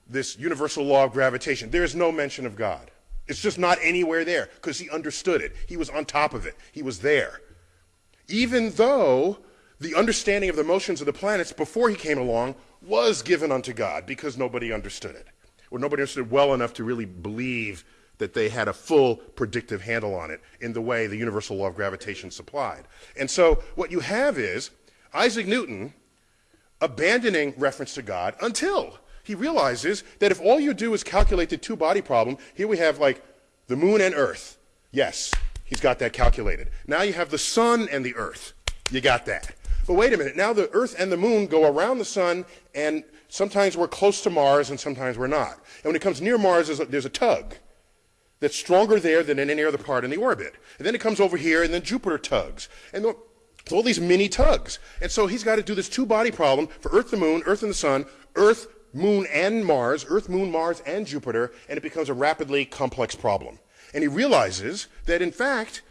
this universal law of gravitation, there is no mention of God. It's just not anywhere there because he understood it. He was on top of it. He was there. Even though the understanding of the motions of the planets before he came along was given unto God because nobody understood it, or nobody understood well enough to really believe that they had a full predictive handle on it in the way the universal law of gravitation supplied. And so what you have is Isaac Newton abandoning reference to God until he realizes that if all you do is calculate the two-body problem, here we have like the moon and Earth. Yes, he's got that calculated. Now you have the sun and the Earth. You got that. But wait a minute, now the Earth and the moon go around the sun, and sometimes we're close to Mars and sometimes we're not. And when it comes near Mars, there's a tug that's stronger there than in any other part in the orbit. And then it comes over here, and then Jupiter tugs. And it's all these mini tugs. And so he's got to do this two-body problem for Earth, the moon, Earth and the sun, Earth, moon, and Mars, Earth, moon, Mars, and Jupiter, and it becomes a rapidly complex problem. And he realizes that, in fact,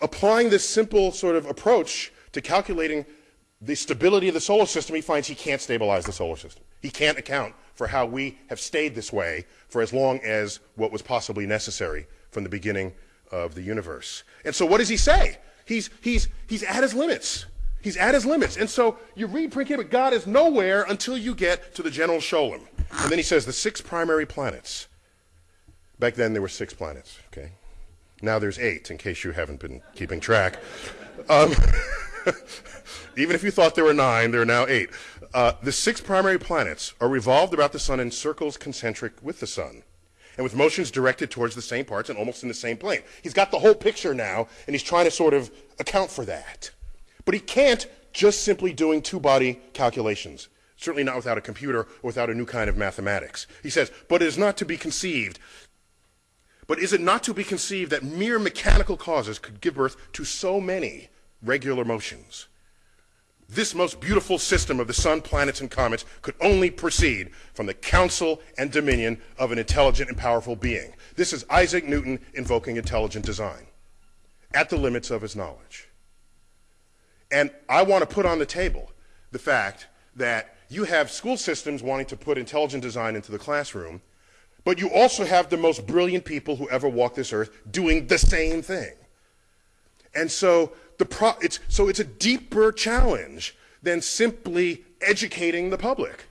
applying this simple sort of approach to calculating the stability of the solar system, he finds he can't stabilize the solar system. He can't account for how we have stayed this way for as long as what was possibly necessary from the beginning of the universe. And so what does he say? He's at his limits. He's at his limits. And so you read Principia, but God is nowhere until you get to the general Sholem. And then he says the 6 primary planets. Back then there were 6 planets, okay? Now there's 8, in case you haven't been keeping track. Even if you thought there were 9, there are now 8. The 6 primary planets are revolved about the sun in circles concentric with the sun, and with motions directed towards the same parts and almost in the same plane. He's got the whole picture now, and he's trying to sort of account for that. But he can't just simply doing two-body calculations, certainly not without a computer or without a new kind of mathematics. He says, but it is not to be conceived. But is it not to be conceived that mere mechanical causes could give birth to so many regular motions? This most beautiful system of the sun, planets, and comets could only proceed from the counsel and dominion of an intelligent and powerful being. This is Isaac Newton invoking intelligent design at the limits of his knowledge. And I want to put on the table the fact that you have school systems wanting to put intelligent design into the classroom, but you also have the most brilliant people who ever walked this earth doing the same thing. And so it's a deeper challenge than simply educating the public.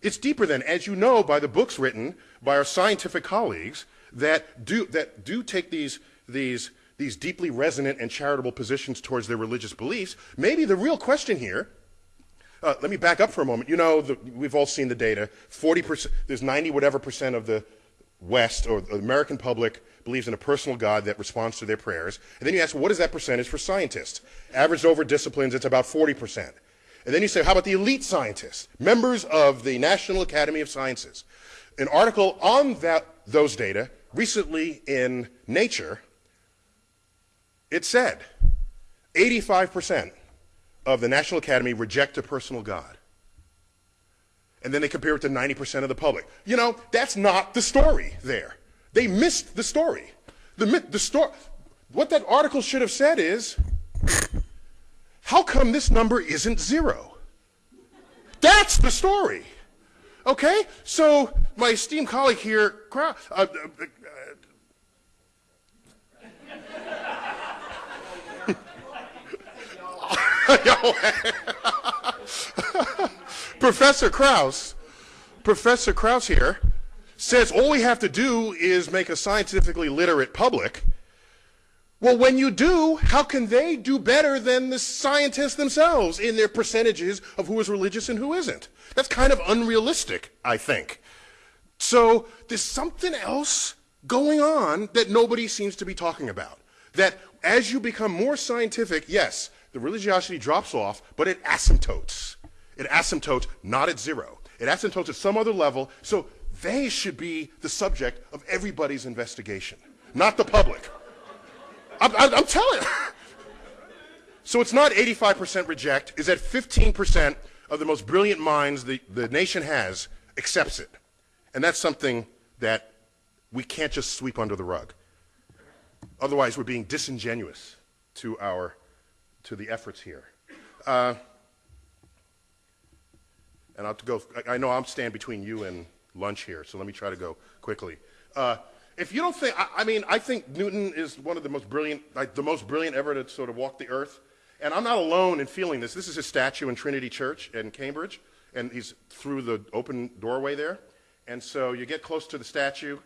It's deeper than, as you know, by the books written by our scientific colleagues that do take these deeply resonant and charitable positions towards their religious beliefs. Maybe the real question here, let me back up for a moment. You know, we've all seen the data. 40%, there's 90 whatever percent of the West or the American public believes in a personal God that responds to their prayers. And then you ask, well, what is that percentage for scientists? Averaged over disciplines, it's about 40%. And then you say, how about the elite scientists, members of the National Academy of Sciences? An article on those data recently in Nature, it said 85% of the National Academy reject a personal God. And then they compare it to 90% of the public. You know, that's not the story there. They missed the story. What that article should have said is, how come this number isn't 0? That's the story. Okay? So my esteemed colleague here, Professor Krauss here says all we have to do is make a scientifically literate public. Well, when you do, how can they do better than the scientists themselves in their percentages of who is religious and who isn't? That's kind of unrealistic, I think. So there's something else going on that nobody seems to be talking about. That as you become more scientific, yes, the religiosity drops off, but it asymptotes. It asymptotes not at 0. It asymptotes at some other level, so they should be the subject of everybody's investigation, not the public. I'm telling you. So it's not 85% reject, it's that 15% of the most brilliant minds the nation has accepts it. And that's something that we can't just sweep under the rug. Otherwise, we're being disingenuous to the efforts here. And I know I'm standing between you and lunch here, so let me try to go quickly. If you don't think, I think Newton is one of the most brilliant, like the most brilliant ever to sort of walk the earth. And I'm not alone in feeling this. This is his statue in Trinity Church in Cambridge, and he's through the open doorway there. And so you get close to the statue.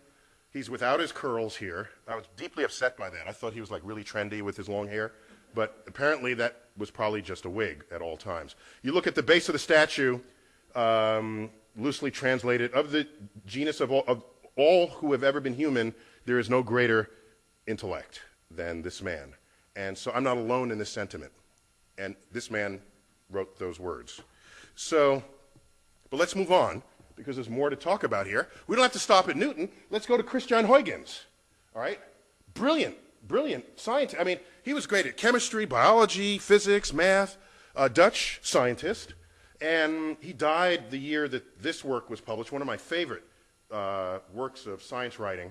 He's without his curls here. I was deeply upset by that. I thought he was like really trendy with his long hair. But apparently that was probably just a wig at all times. You look at the base of the statue, loosely translated, of the genus of all who have ever been human, there is no greater intellect than this man. And so I'm not alone in this sentiment. And this man wrote those words. So, but let's move on, because there's more to talk about here. We don't have to stop at Newton. Let's go to Christian Huygens, all right? Brilliant scientist. I mean, he was great at chemistry, biology, physics, math, Dutch scientist. And he died the year that this work was published, one of my favorite works of science writing,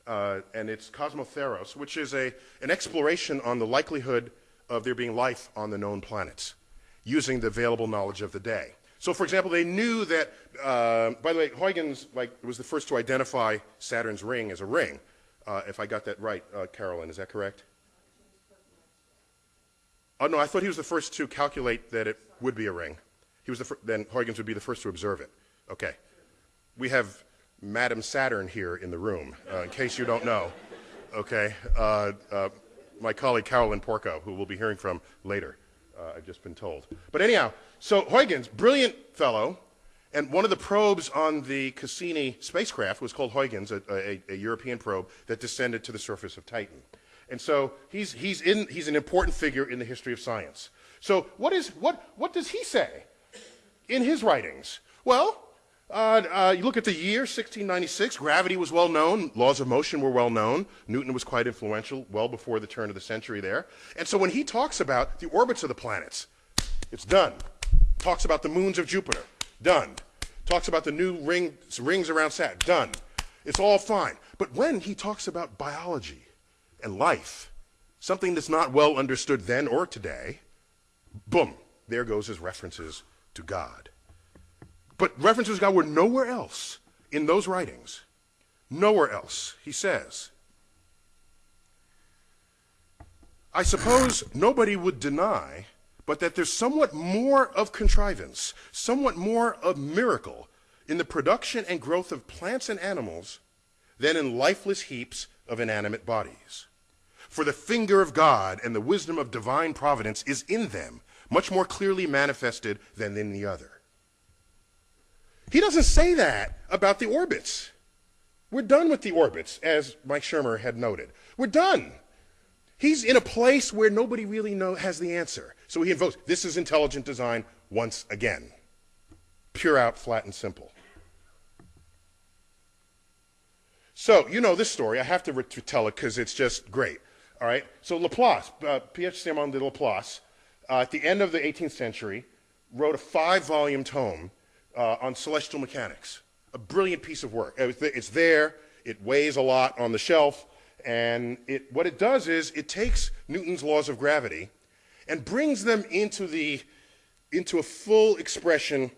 and it's Cosmotheros, which is an exploration on the likelihood of there being life on the known planets, using the available knowledge of the day. So, for example, they knew that, by the way, Huygens was the first to identify Saturn's ring as a ring. If I got that right, Carolyn, is that correct? Oh, no, I thought he was the first to calculate that it would be a ring. He was then Huygens would be the first to observe it. Okay. We have Madam Saturn here in the room, in case you don't know. Okay. My colleague Carolyn Porco, who we'll be hearing from later, I've just been told. But anyhow, so Huygens, brilliant fellow, and one of the probes on the Cassini spacecraft was called Huygens, a European probe that descended to the surface of Titan. And so he's an important figure in the history of science. So what does he say in his writings? Well, you look at the year 1696, gravity was well known, laws of motion were well known, Newton was quite influential well before the turn of the century there. And so when he talks about the orbits of the planets, it's done. Talks about the moons of Jupiter, done. Talks about the new rings around Saturn, done. It's all fine. But when he talks about biology and life, something that's not well understood then or today, boom, there goes his references to God. But references to God were nowhere else in those writings. Nowhere else. He says, I suppose nobody would deny but that there's somewhat more of contrivance, somewhat more of miracle in the production and growth of plants and animals than in lifeless heaps of inanimate bodies. For the finger of God and the wisdom of divine providence is in them, much more clearly manifested than in the other. He doesn't say that about the orbits. We're done with the orbits, as Mike Shermer had noted. We're done. He's in a place where nobody really has the answer. So he invokes, this is intelligent design once again. Pure out, flat and simple. So, you know this story. I have to tell it because it's just great. All right? So Laplace, Pierre Simon de Laplace, at the end of the 18th century, wrote a 5-volume tome on celestial mechanics. A brilliant piece of work. It's there. It weighs a lot on the shelf. And what it does is it takes Newton's laws of gravity and brings them into a full expression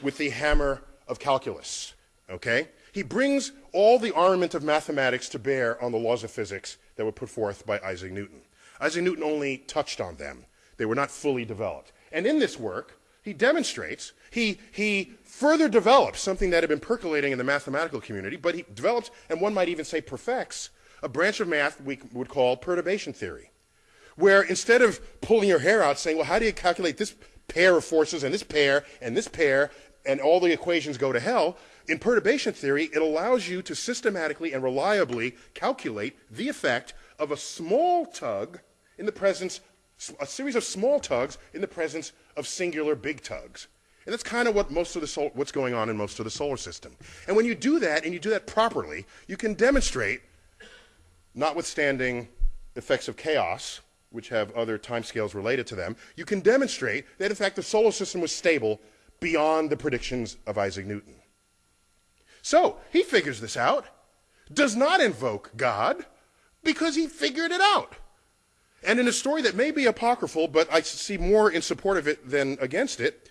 with the hammer of calculus. Okay? He brings all the armament of mathematics to bear on the laws of physics that were put forth by Isaac Newton. Isaac Newton only touched on them. They were not fully developed. And in this work, he demonstrates, he further develops something that had been percolating in the mathematical community, but he develops, and one might even say perfects, a branch of math we would call perturbation theory, where instead of pulling your hair out saying, well, how do you calculate this pair of forces and this pair, and all the equations go to hell, in perturbation theory, it allows you to systematically and reliably calculate the effect of a small tug in the presence, a series of small tugs in the presence of singular big tugs. And that's kind of what's going on in most of the solar system. And when you do that, and you do that properly, you can demonstrate, notwithstanding effects of chaos, which have other timescales related to them, you can demonstrate that, in fact, the solar system was stable beyond the predictions of Isaac Newton. So, he figures this out, does not invoke God, because he figured it out. And in a story that may be apocryphal, but I see more in support of it than against it,